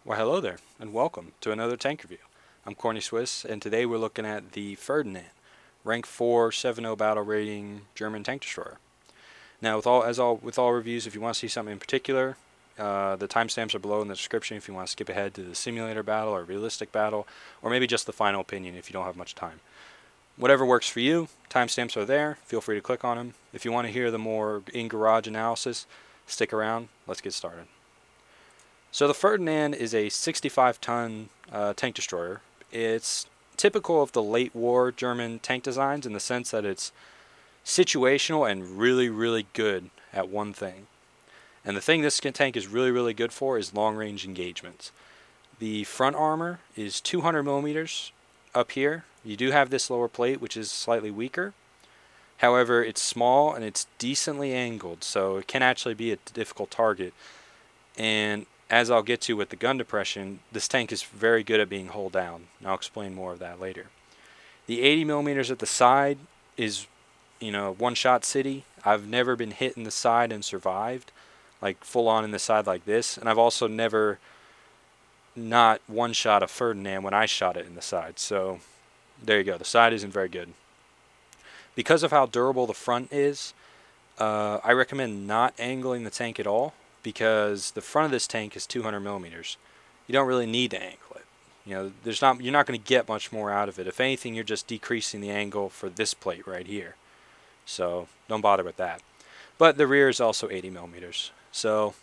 Well, hello there, and welcome to another tank review. I'm Corny Swiss, and today we're looking at the Ferdinand, rank 4, 7.0 battle rating German tank destroyer. Now, with all reviews, if you want to see something in particular, the timestamps are below in the description if you want to skip ahead to the simulator battle or realistic battle, or maybe just the final opinion if you don't have much time. Whatever works for you, timestamps are there. Feel free to click on them. If you want to hear the more in-garage analysis, stick around. Let's get started. So the Ferdinand is a 65-ton tank destroyer. It's typical of the late war German tank designs in the sense that it's situational and really, really good at one thing. And the thing this tank is really, really good for is long-range engagements. The front armor is 200 millimeters up here. You do have this lower plate, which is slightly weaker. However, it's small and it's decently angled, so it can actually be a difficult target. And as I'll get to with the gun depression, this tank is very good at being hull down. And I'll explain more of that later. The 80 millimeters at the side is, one-shot city. I've never been hit in the side and survived, like full on in the side like this. And I've also never not one-shot a Ferdinand when I shot it in the side. So there you go. The side isn't very good. Because of how durable the front is, I recommend not angling the tank at all, because the front of this tank is 200 millimeters. You don't really need to angle it. You're not going to get much more out of it. If anything, you're just decreasing the angle for this plate right here. So don't bother with that. But the rear is also 80 millimeters. So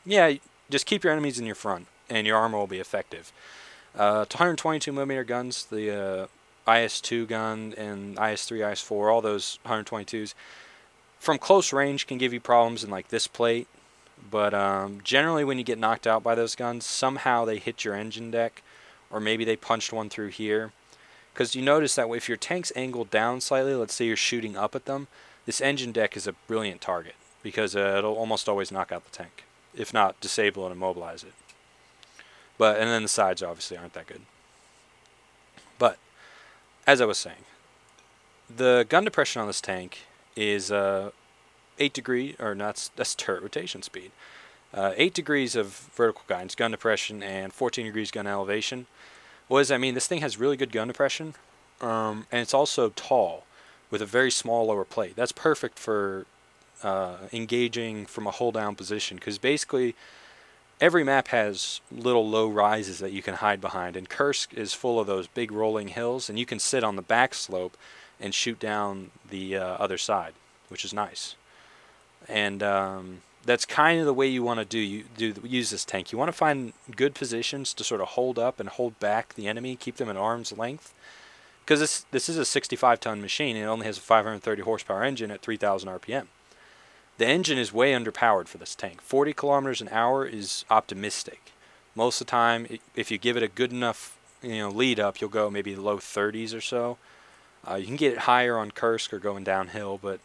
yeah, just keep your enemies in your front, and your armor will be effective. 122 millimeter guns, the IS-2 gun and IS-3, IS-4, all those 122s, from close range can give you problems in like this plate. But generally when you get knocked out by those guns, somehow they hit your engine deck, or maybe they punched one through here. Because you notice that if your tank's angled down slightly, let's say you're shooting up at them, this engine deck is a brilliant target, because it'll almost always knock out the tank, if not disable and immobilize it. And then the sides obviously aren't that good. But as I was saying, the gun depression on this tank is 8 degrees, or not, that's turret rotation speed. 8 degrees of vertical guidance, gun depression, and 14 degrees gun elevation. What does that mean? This thing has really good gun depression, and it's also tall, with a very small lower plate. That's perfect for engaging from a hull down position, because basically every map has little low rises that you can hide behind, and Kursk is full of those big rolling hills, and you can sit on the back slope and shoot down the other side, which is nice. And that's kind of the way you want to use this tank. You want to find good positions to sort of hold up and hold back the enemy, keep them at arm's length. Because this is a 65-ton machine, and it only has a 530 horsepower engine at 3,000 RPM. The engine is way underpowered for this tank. 40 kilometers an hour is optimistic. Most of the time, if you give it a good enough lead up, you'll go maybe low 30s or so. You can get it higher on Kursk or going downhill, but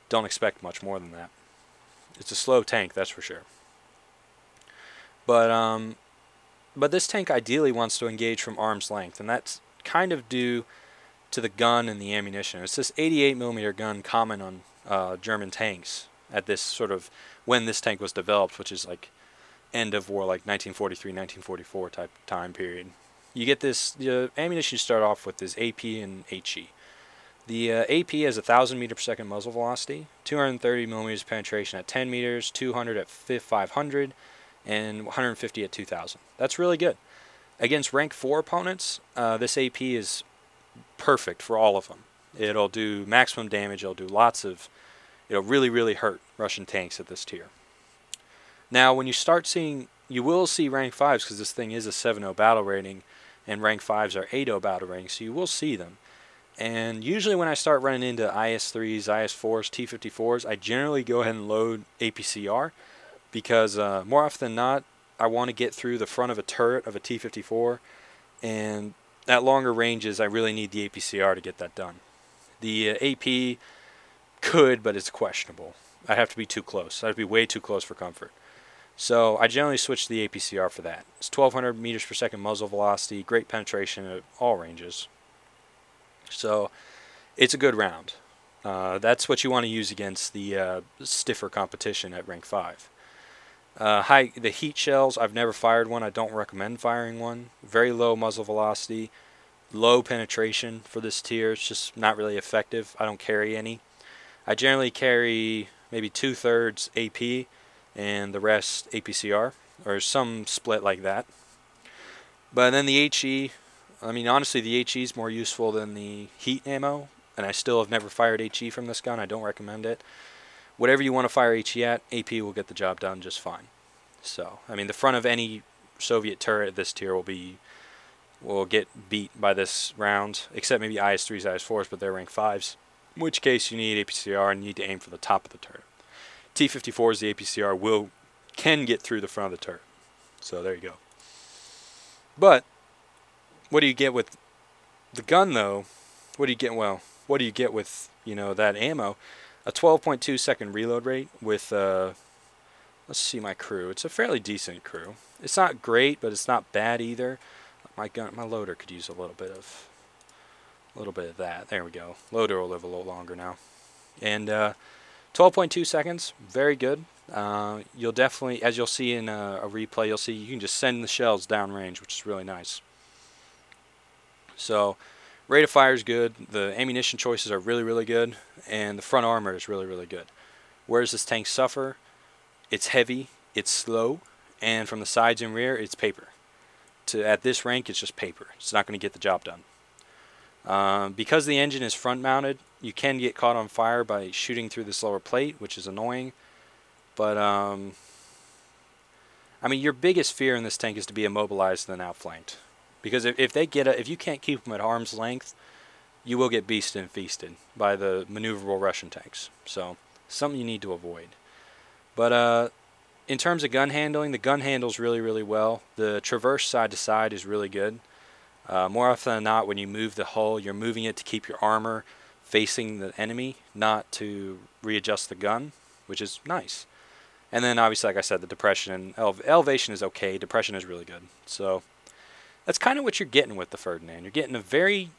don't expect much more than that. It's a slow tank, that's for sure. But this tank ideally wants to engage from arm's length, and that's kind of due to the gun and the ammunition. It's this 88 millimeter gun common on German tanks at this sort of when this tank was developed, which is like end of war, like 1943, 1944 type time period. You get this, the ammunition you start off with is AP and HE. The AP has 1,000 meter per second muzzle velocity, 230 millimeters penetration at 10 meters, 200 at 500, and 150 at 2,000. That's really good. Against rank 4 opponents, this AP is perfect for all of them. It'll do maximum damage. It'll really, really hurt Russian tanks at this tier. Now, when you start seeing, you will see rank 5s, because this thing is a 7.0 battle rating, and rank 5s are 8.0 battle ratings, so you will see them. And usually when I start running into IS-3s, IS-4s, T-54s, I generally go ahead and load APCR, because more often than not, I want to get through the front of a turret of a T-54, and at longer ranges, I really need the APCR to get that done. The AP could, but it's questionable. I'd have to be too close. I'd be way too close for comfort. So I generally switch to the APCR for that. It's 1,200 meters per second muzzle velocity, great penetration at all ranges. So it's a good round. That's what you want to use against the stiffer competition at rank 5. The heat shells, I've never fired one. I don't recommend firing one. Very low muzzle velocity, low penetration for this tier. It's just not really effective. I don't carry any. I generally carry maybe 2/3 AP and the rest APCR, or some split like that. But then the HE, I mean, honestly, the HE is more useful than the heat ammo, and I still have never fired HE from this gun. I don't recommend it. Whatever you want to fire HE at, AP will get the job done just fine. So, I mean, the front of any Soviet turret at this tier will get beat by this round, except maybe IS-3s, IS-4s, but they're rank 5s. In which case you need APCR and you need to aim for the top of the turret. T-54s, the APCR can get through the front of the turret. So there you go. But what do you get with the gun, though? What do you get? Well, what do you get with, you know, that ammo? A 12.2 second reload rate with let's see my crew. It's a fairly decent crew. It's not great, but it's not bad either. My loader could use a little bit of that. There we go. Loader will live a little longer now. And 12.2 seconds, very good. You'll definitely, as you'll see in a replay, you'll see you can just send the shells downrange, which is really nice. So, rate of fire is good. The ammunition choices are really, really good, and the front armor is really, really good. Where does this tank suffer? It's heavy, it's slow, and from the sides and rear, it's paper. At this rank, it's just paper. It's not going to get the job done. Because the engine is front mounted, you can get caught on fire by shooting through this lower plate, which is annoying. But I mean, your biggest fear in this tank is to be immobilized and then outflanked. Because if you can't keep them at arm's length, you will get beasted and feasted by the maneuverable Russian tanks. So something you need to avoid. But in terms of gun handling, the gun handles really, really well. The traverse side to side is really good. More often than not, when you move the hull, you're moving it to keep your armor facing the enemy, not to readjust the gun, which is nice. And then obviously, like I said, the depression and elevation is okay. Depression is really good. So that's kind of what you're getting with the Ferdinand. You're getting a very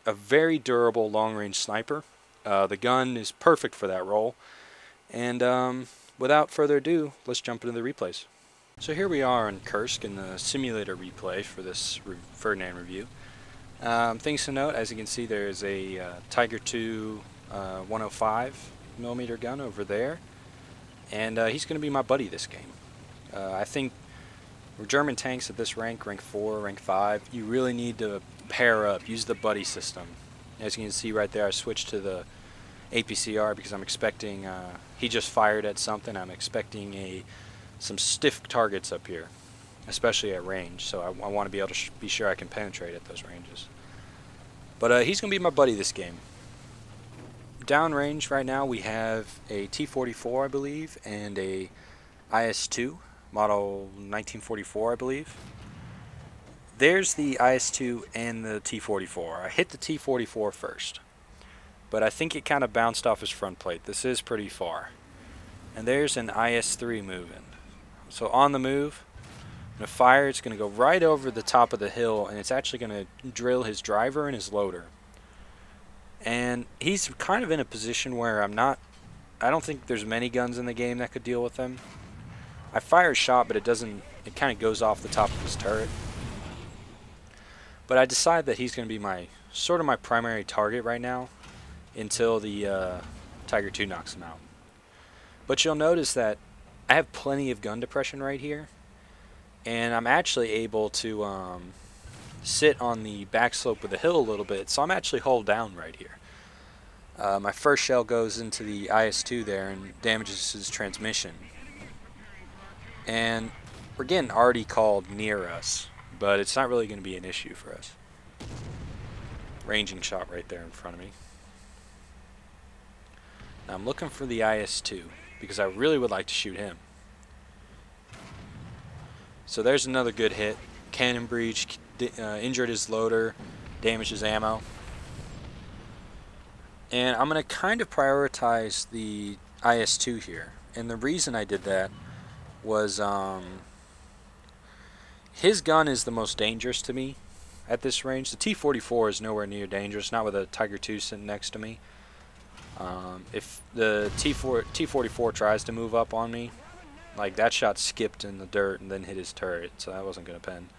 durable long-range sniper. The gun is perfect for that role. And without further ado, let's jump into the replays. So here we are in Kursk in the simulator replay for this Ferdinand review. Things to note, as you can see, there is a Tiger II 105mm gun over there. And he's going to be my buddy this game. I think for German tanks at this rank 4, rank 5, you really need to pair up, use the buddy system. As you can see right there, I switched to the APCR because I'm expecting, he just fired at something, I'm expecting some stiff targets up here, especially at range, so I want to be able to be sure I can penetrate at those ranges. But he's going to be my buddy this game. Downrange right now we have a T-44, I believe, and a IS-2, model 1944, I believe. There's the IS-2 and the T-44. I hit the T-44 first, but I think it kind of bounced off his front plate. This is pretty far. And there's an IS-3 moving. So on the move, I'm going to fire. It's going to go right over the top of the hill, and it's actually going to drill his driver and his loader. And he's kind of in a position where I don't think there's many guns in the game that could deal with him. I fire a shot, but it kind of goes off the top of his turret. But I decide that he's going to be sort of my primary target right now until the Tiger II knocks him out. But you'll notice that I have plenty of gun depression right here, and I'm actually able to sit on the back slope of the hill a little bit, so I'm actually hull down right here. My first shell goes into the IS-2 there and damages his transmission. And we're getting already called near us, but it's not really going to be an issue for us. Ranging shot right there in front of me. Now I'm looking for the IS-2 because I really would like to shoot him. So there's another good hit. Cannon breach, injured his loader, damaged his ammo. And I'm going to kind of prioritize the IS-2 here. And the reason I did that was his gun is the most dangerous to me at this range. The T-44 is nowhere near dangerous, not with a Tiger II sitting next to me. If the T-44 tries to move up on me, Like, that shot skipped in the dirt and then hit his turret, so that wasn't going to pen.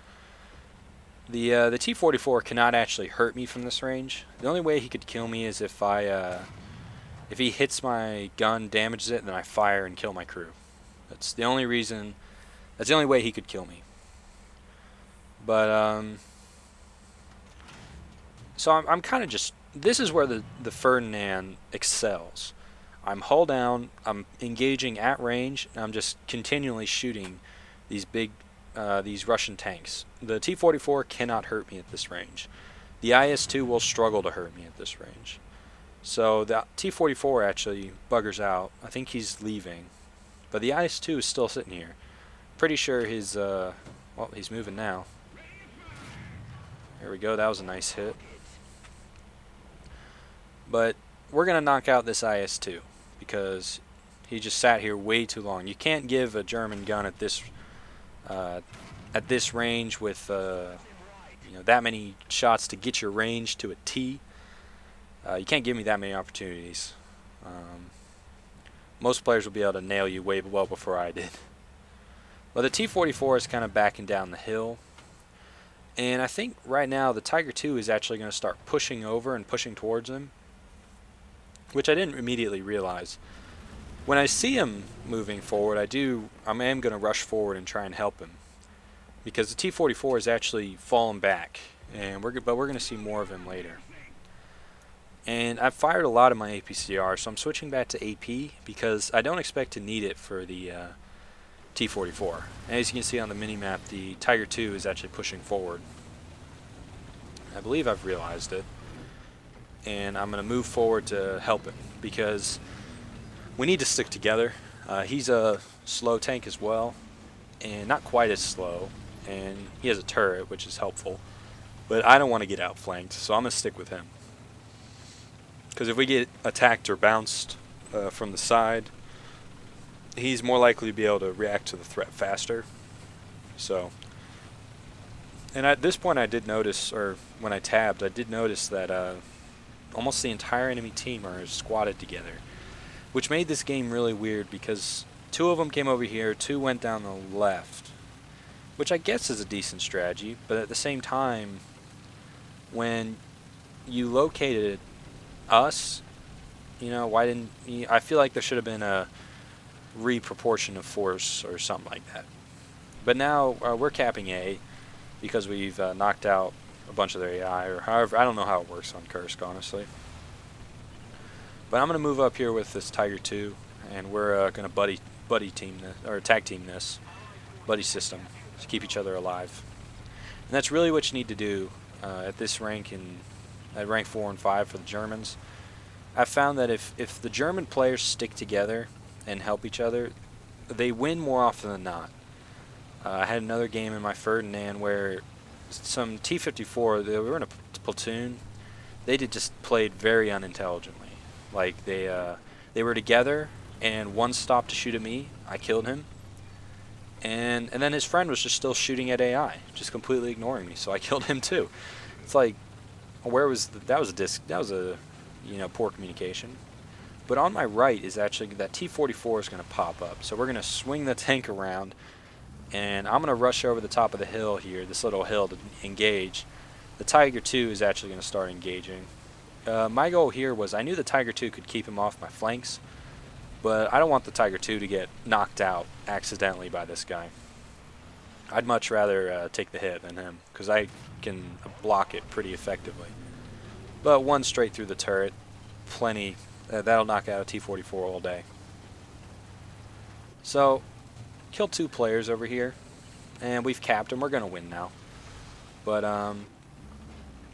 The T-44 cannot actually hurt me from this range. The only way he could kill me is if he hits my gun, damages it, and then I fire and kill my crew. That's the only reason. That's the only way he could kill me. But so I'm kind of just. This is where the Ferdinand excels. I'm hull down. I'm engaging at range. And I'm just continually shooting these these Russian tanks. The T-44 cannot hurt me at this range. The IS-2 will struggle to hurt me at this range. So the T-44 actually buggers out. I think he's leaving. But the IS-2 is still sitting here. Pretty sure his, well, he's moving now. There we go, that was a nice hit. But we're going to knock out this IS-2 because he just sat here way too long. You can't give a German gun at this range with you know, that many shots to get your range to a T. You can't give me that many opportunities. Most players will be able to nail you way well before I did. But the T-44 is kind of backing down the hill. And I think right now the Tiger II is actually going to start pushing over and pushing towards him, which I didn't immediately realize. When I see him moving forward, I am going to rush forward and try and help him, because the T-44 is actually falling back, and we're going to see more of him later. And I've fired a lot of my APCR, so I'm switching back to AP because I don't expect to need it for the T-44. And as you can see on the mini-map, the Tiger II is actually pushing forward. I believe I've realized it. And I'm going to move forward to help him because we need to stick together. He's a slow tank as well, and not quite as slow. And he has a turret, which is helpful. But I don't want to get outflanked, so I'm going to stick with him. Because if we get attacked or bounced from the side, he's more likely to be able to react to the threat faster. So, and at this point I did notice, or when I tabbed, I did notice that almost the entire enemy team are squatted together, which made this game really weird because 2 of them came over here, 2 went down the left, which I guess is a decent strategy, but at the same time, when you located us, you know, why didn't you, I feel like there should have been a reproportion of force or something like that. But now we're capping A because we've knocked out a bunch of their AI, or however, I don't know how it works on Kursk, honestly. But I'm going to move up here with this Tiger II, and we're going to buddy team this, or tag team this buddy system to keep each other alive. And that's really what you need to do at this rank, at rank 4 and 5 for the Germans. I've found that if the German players stick together and help each other, they win more often than not. I had another game in my Ferdinand where some T-54, they were in a platoon. They just played very unintelligently. Like they were together, and one stopped to shoot at me. I killed him, and then his friend was just still shooting at AI, just completely ignoring me. So I killed him too. It's like, where was that was a you know, poor communication. But on my right is actually that T-44 is going to pop up. So we're going to swing the tank around, and I'm going to rush over the top of the hill here, this little hill, to engage. The Tiger II is actually going to start engaging. My goal here was I knew the Tiger II could keep him off my flanks, but I don't want the Tiger II to get knocked out accidentally by this guy. I'd much rather take the hit than him, because I can block it pretty effectively. But one straight through the turret, plenty. That'll knock out a T-44 all day. So, killed 2 players over here, and we've capped them. We're gonna win now. But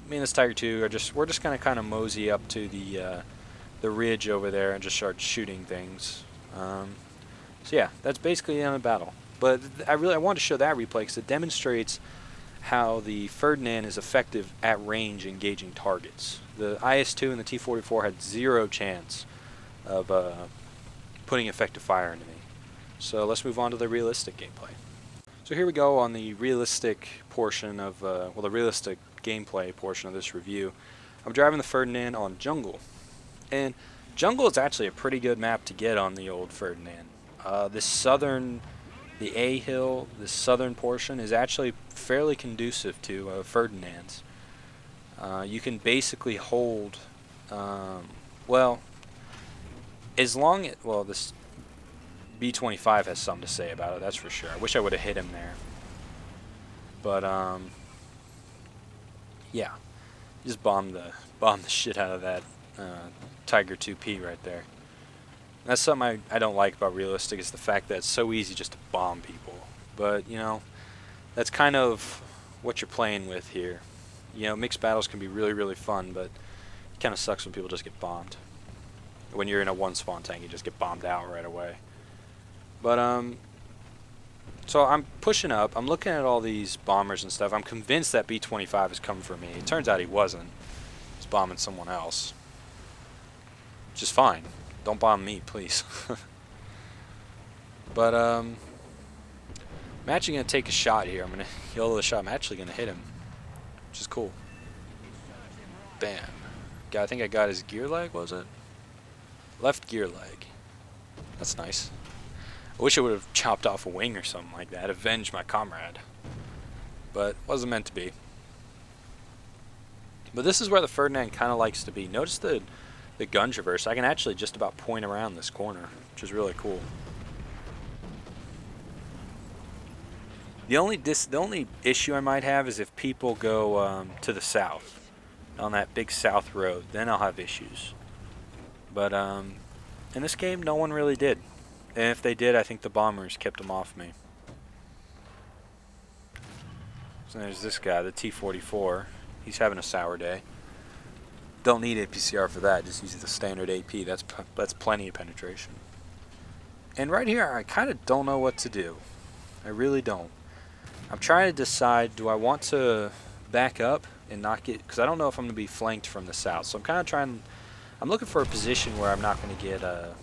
me and this Tiger II we're just gonna kind of mosey up to the ridge over there and just start shooting things. So yeah, that's basically the end of the battle. But I wanted to show that replay because it demonstrates how the Ferdinand is effective at range engaging targets. The IS-2 and the T-44 had 0 chance of putting effective fire into me. So let's move on to the realistic gameplay. So here we go on the realistic portion of, well, the realistic gameplay portion of this review. I'm driving the Ferdinand on Jungle. And Jungle is actually a pretty good map to get on the old Ferdinand. The A hill, this southern portion, is actually fairly conducive to Ferdinand's. You can basically hold, well, as long as, well, this B-25 has something to say about it, that's for sure. I wish I would have hit him there. But, yeah. Just bomb the shit out of that Tiger 2P right there. That's something I don't like about realistic, is the fact that it's so easy just to bomb people. But, you know, that's kind of what you're playing with here. You know, mixed battles can be really, really fun, but it kind of sucks when people just get bombed. When you're in a one spawn tank, you just get bombed out right away. But, so I'm pushing up. I'm looking at all these bombers and stuff. I'm convinced that B-25 is coming for me. It turns out he wasn't. He's bombing someone else. Which is fine. Don't bomb me, please. But, I'm actually going to take a shot here. I'm going to yellow the shot. I'm actually going to hit him. Which is cool. Bam. I think I got his gear leg, was it? Left gear leg. That's nice. I wish I would have chopped off a wing or something like that. Avenge my comrade. But wasn't meant to be. But this is where the Ferdinand kind of likes to be. Notice the gun traverse. I can actually just about point around this corner, which is really cool. The only issue I might have is if people go to the south, on that big south road. Then I'll have issues. But in this game, no one really did. And if they did, I think the bombers kept them off me. So there's this guy, the T-44. He's having a sour day. Don't need APCR for that. Just use the standard AP. That's plenty of penetration. And right here, I kind of don't know what to do. I really don't. I'm trying to decide, do I want to back up and not get... Because I don't know if I'm going to be flanked from the south. So I'm kind of trying... I'm looking for a position where I'm not going to get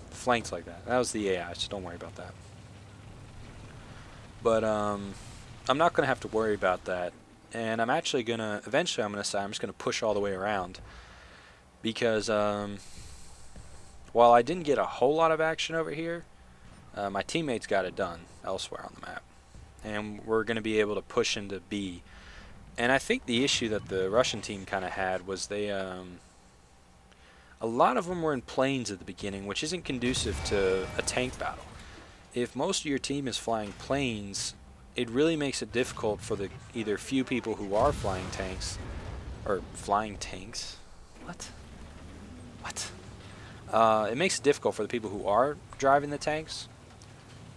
flanked like that. That was the AI, so don't worry about that. But I'm not going to have to worry about that. And I'm actually going to... Eventually, I'm going to say I'm just going to push all the way around. Because while I didn't get a whole lot of action over here, my teammates got it done elsewhere on the map. And we're going to be able to push into B. And I think the issue that the Russian team kind of had was they... a lot of them were in planes at the beginning, which isn't conducive to a tank battle. If most of your team is flying planes, it really makes it difficult for the either few people who are flying tanks, or flying tanks? What? It makes it difficult for the people who are driving the tanks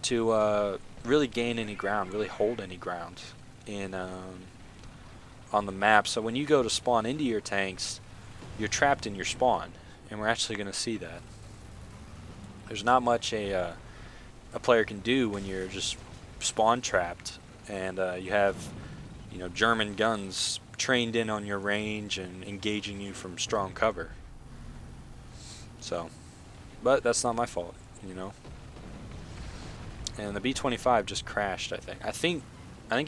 to really gain any ground, really hold any ground in on the map. So when you go to spawn into your tanks, you're trapped in your spawn, and we're actually going to see that. There's not much a player can do when you're just spawn trapped, and you have, you know, German guns trained in on your range and engaging you from strong cover. So, but that's not my fault, you know. And the B-25 just crashed, I think. I think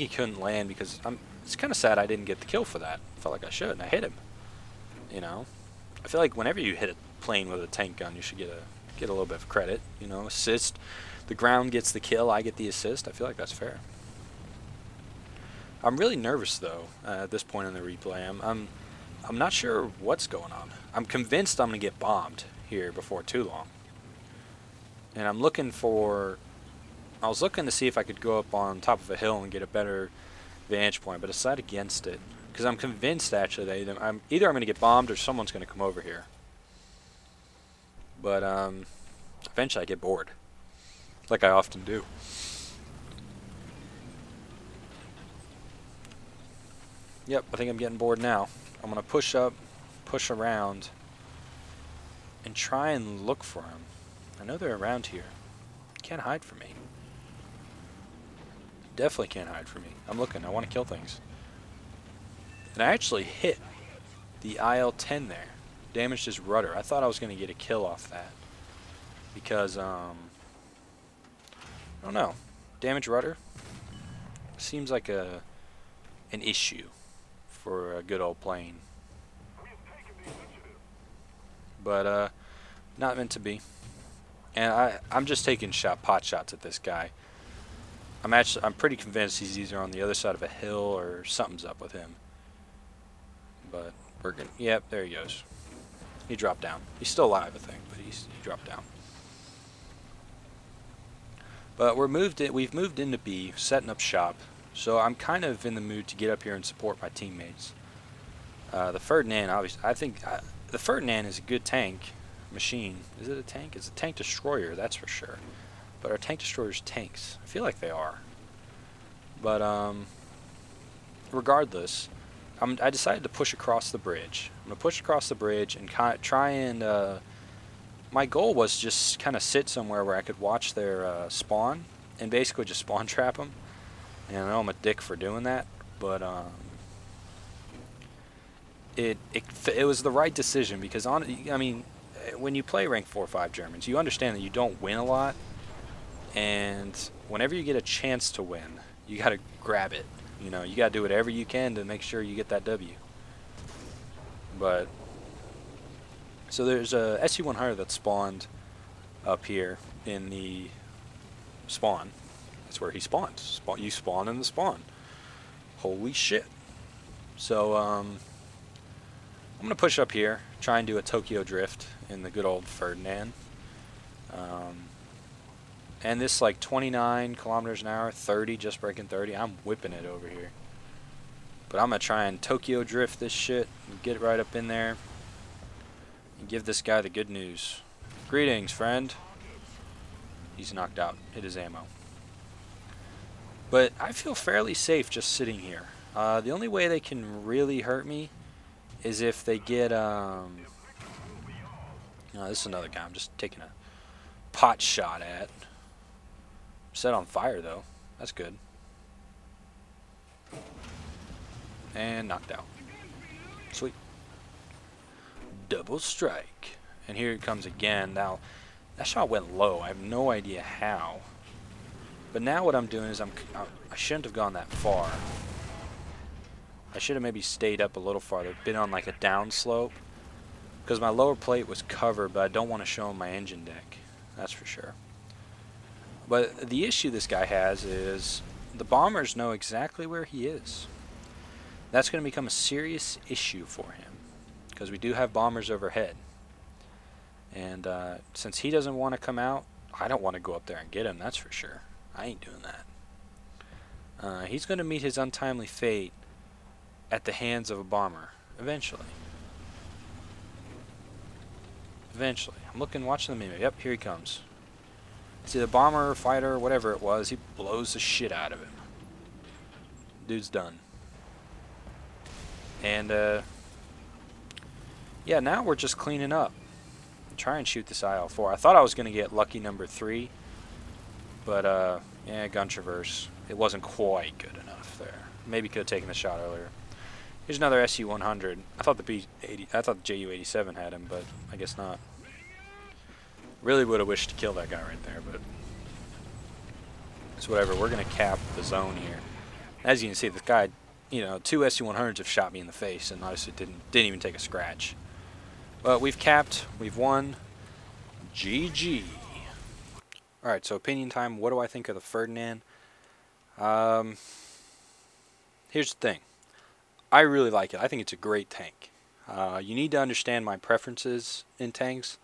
he couldn't land because it's kind of sad I didn't get the kill for that. I felt like I should, and I hit him. You know, I feel like whenever you hit a plane with a tank gun, you should get a little bit of credit. You know, assist. The ground gets the kill, I get the assist. I feel like that's fair. I'm really nervous though at this point in the replay. I'm not sure what's going on. I'm convinced I'm gonna get bombed here before too long. And I'm looking for... I was looking to see if I could go up on top of a hill and get a better vantage point, but I decided against it. Because I'm convinced, actually, that either I'm going to get bombed or someone's going to come over here. But eventually I get bored. Like I often do. Yep, I think I'm getting bored now. I'm going to push up, push around, and try and look for them. I know they're around here. Can't hide from me. Definitely can't hide from me. I'm looking. I want to kill things. And I actually hit the IL-10 there. Damaged his rudder. I thought I was going to get a kill off that. Because, I don't know. Damaged rudder seems like an issue for a good old plane. But, not meant to be. And I'm just taking pot shots at this guy. I'm pretty convinced he's either on the other side of a hill or something's up with him. But we're gonna, yep, there he goes. He dropped down. He's still alive, I think, but he dropped down. But we've moved into B, setting up shop. So I'm kind of in the mood to get up here and support my teammates. The Ferdinand, obviously, I think the Ferdinand is a good tank machine. Is it a tank? It's a tank destroyer, that's for sure. But are tank destroyers tanks? I feel like they are. But regardless, I decided to push across the bridge. I'm gonna push across the bridge and try and. My goal was just kind of sit somewhere where I could watch their spawn and basically just spawn trap them. And I know I'm a dick for doing that, but it was the right decision because I mean, when you play rank 4 or 5 Germans, you understand that you don't win a lot, and whenever you get a chance to win, you got to grab it. You know, you got to do whatever you can to make sure you get that W. But so there's a SU-100 that spawned up here in the spawn. That's where he spawned. You spawn in the spawn. Holy shit. So I'm gonna push up here, try and do a Tokyo drift in the good old Ferdinand. And this like 29 kilometers an hour, 30, just breaking 30. I'm whipping it over here. But I'm gonna try and Tokyo drift this shit and get right up in there and give this guy the good news. Greetings, friend. He's knocked out. Hit his ammo. But I feel fairly safe just sitting here. The only way they can really hurt me is if they get no, this is another guy I'm just taking a pot shot at. Set on fire though. That's good. And knocked out. Sweet. Double strike. And here it comes again. Now, that shot went low. I have no idea how. But now what I'm doing is I shouldn't have gone that far. I should have maybe stayed up a little farther. Been on like a down slope. Because my lower plate was covered, but I don't want to show him my engine deck. That's for sure. But the issue this guy has is the bombers know exactly where he is. That's going to become a serious issue for him. Because we do have bombers overhead. And since he doesn't want to come out, I don't want to go up there and get him, that's for sure. I ain't doing that. He's going to meet his untimely fate at the hands of a bomber. Eventually. Eventually. I'm looking, watching the menu. Yep, here he comes. See, the bomber, fighter, whatever it was, he blows the shit out of him. Dude's done. And, yeah, now we're just cleaning up. Try and shoot this IL-4. I thought I was going to get lucky number 3. But, yeah, gun traverse. It wasn't quite good enough there. Maybe could have taken the shot earlier. Here's another SU-100. I thought the JU-87 had him, but I guess not. Really would have wished to kill that guy right there, but it's whatever. We're going to cap the zone here. As you can see, this guy, you know, 2 SU-100s have shot me in the face, and obviously didn't even take a scratch. But we've capped. We've won. GG. Alright, so opinion time. What do I think of the Ferdinand? Here's the thing. I really like it. I think it's a great tank. You need to understand my preferences in tanks.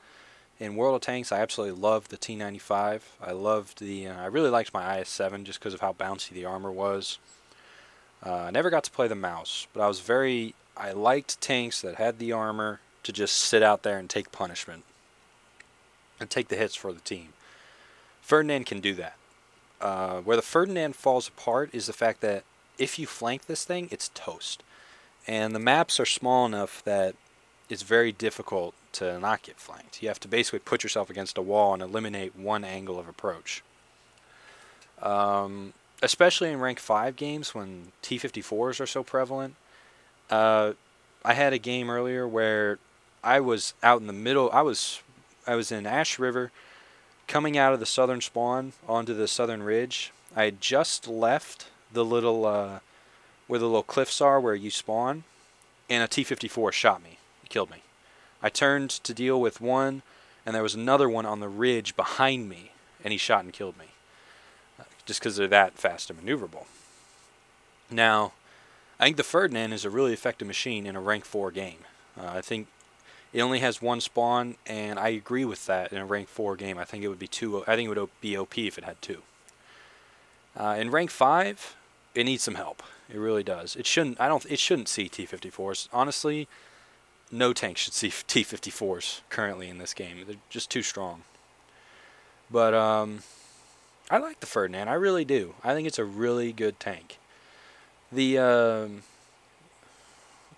In World of Tanks, I absolutely loved the T95. I loved the. I really liked my IS-7 just because of how bouncy the armor was. I never got to play the mouse, but I liked tanks that had the armor to just sit out there and take punishment and take the hits for the team. Ferdinand can do that. Where the Ferdinand falls apart is the fact that if you flank this thing, it's toast. And the maps are small enough that it's very difficult to not get flanked. You have to basically put yourself against a wall and eliminate one angle of approach. Especially in rank 5 games when T-54s are so prevalent. I had a game earlier where I was out in the middle. I was in Ash River, coming out of the southern spawn onto the southern ridge. I had just left the little where the little cliffs are where you spawn, and a T-54 shot me. It killed me. I turned to deal with one, and there was another one on the ridge behind me, and he shot and killed me, just because they're that fast and maneuverable. Now, I think the Ferdinand is a really effective machine in a rank 4 game. I think it only has one spawn, and I agree with that in a rank 4 game. I think it would be OP if it had 2. In rank 5, it needs some help. It really does. It shouldn't. It shouldn't see T-54s. Honestly, no tank should see T-54s currently in this game. They're just too strong. But I like the Ferdinand. I really do. I think it's a really good tank. Because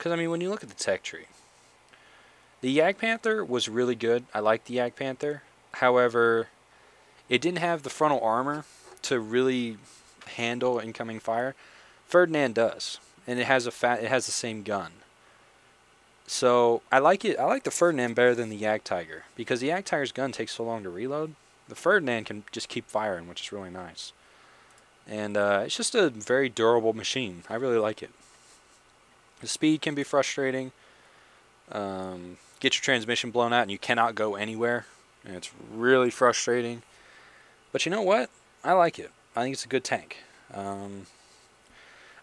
I mean, when you look at the tech tree, the Jagdpanther was really good. I like the Jagdpanther. However, it didn't have the frontal armor to really handle incoming fire. Ferdinand does, and it has the same gun. So I like it. I like the Ferdinand better than the Jagdtiger because the Jagdtiger's gun takes so long to reload. The Ferdinand can just keep firing, which is really nice. And it's just a very durable machine. I really like it. The speed can be frustrating. Get your transmission blown out and you cannot go anywhere. And it's really frustrating. But you know what? I like it. I think it's a good tank.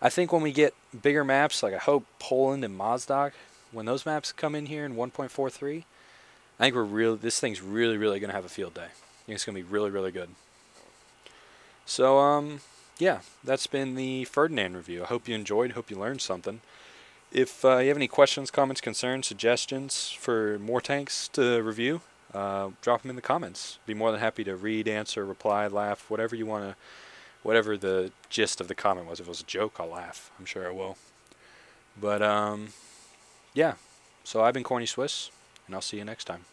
I think when we get bigger maps, like I hope Poland and Mozdok, when those maps come in here in 1.43, I think this thing's really going to have a field day. I think it's going to be really, really good. So, yeah, that's been the Ferdinand review. I hope you enjoyed. Hope you learned something. If you have any questions, comments, concerns, suggestions for more tanks to review, drop them in the comments. Be more than happy to read, answer, reply, laugh, whatever you want to, whatever the gist of the comment was. If it was a joke, I'll laugh. I'm sure I will. But, yeah. So I've been CornySwiss, and I'll see you next time.